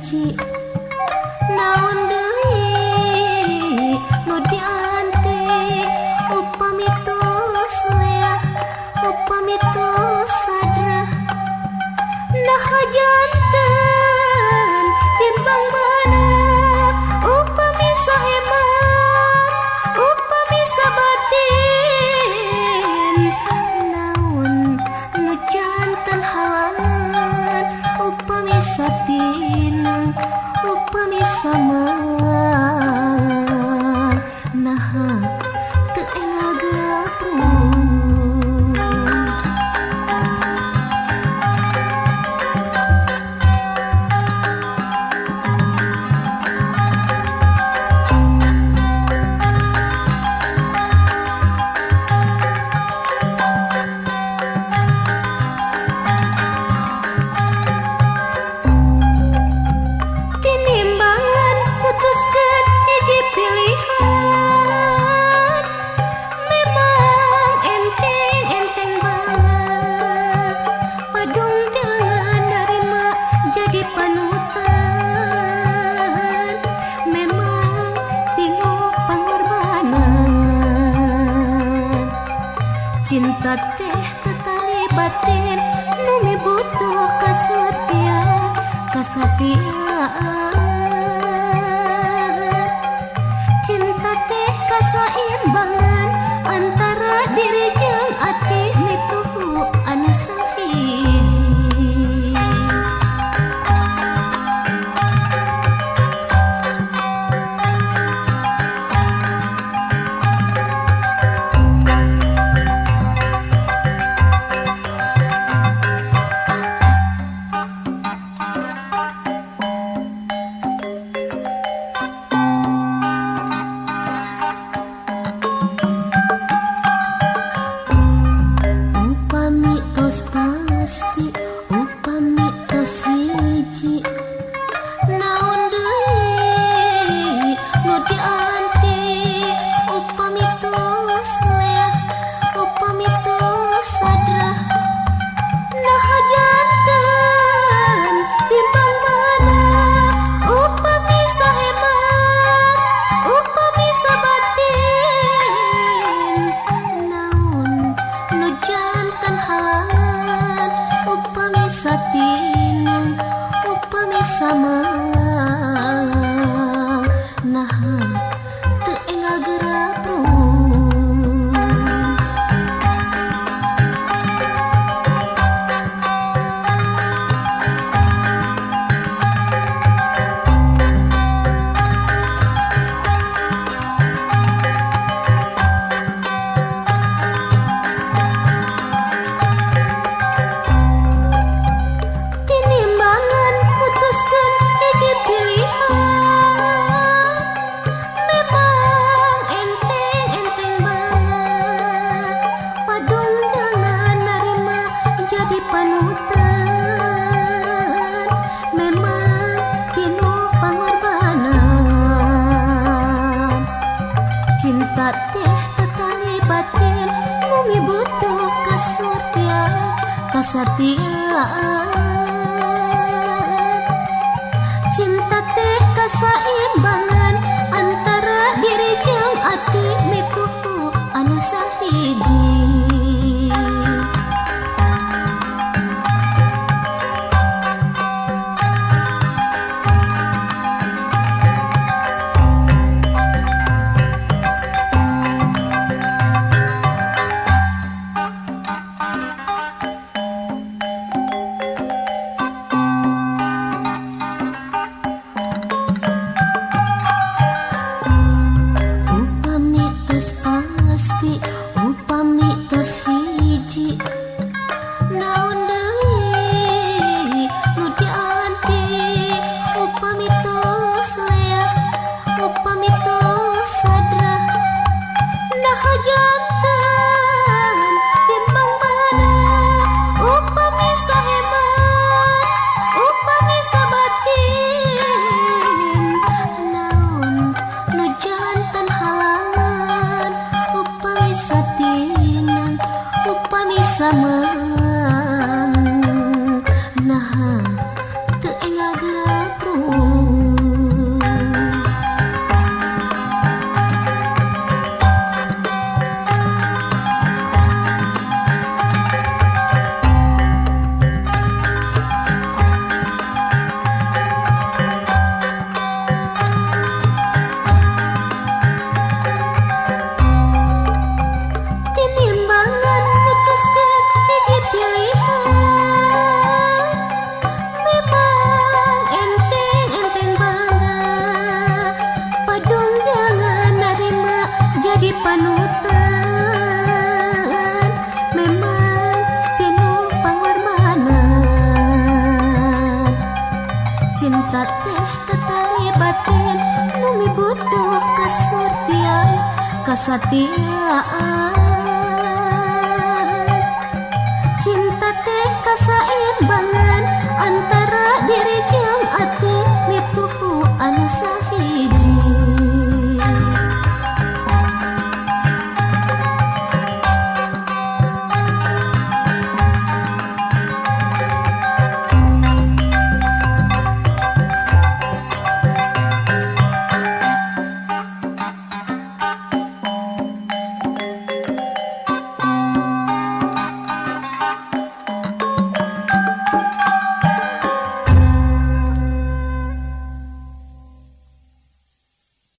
hiji naon deui nu diante upami tos leah upami tos sadra nah janten timbang mana upami sahemat upami sabatin naon nu janten halangan upami satina upami saman naha teu enggal gerapun tinimbangan putuskeun hiji pilihan memang enteng banget padung dengan narima jadi panutan memang pinuh pangorbanan cinta teh tetali batin nu mibutuh kasatiaan cinta teh kasaimbangan antara diri jeung ati mituhu anu sahiji upami tos pasti upami tos hiji naon deui nu dianti upami tos leah upami tos sadra nah janten timbang mana upami sahemat upami sabatin naon nu janten halangan upami satina upami saman naha teu enggal gerapun tinimbangan putuskeun hiji pilihan memang enteng banget padung dengan narima jadi panutan memang pinuh pangorbanan cinta teh tetali batin nu mibutuh kasatiaan cinta teh kasaimbangan antara diri jeung ati mituhu anu sahiji upami tos pasti upami tos hiji naon deui nu dianti upami tos leah upami tos sadra nah janten timbang mana upami sahemat upami sabatin naon nu janten halangan upami satina upami saman nah teu enggal gerapun Cinta teh ketali batin Numi butuh kasurtian Kasatiaan Cinta teh kasaimbangan Antara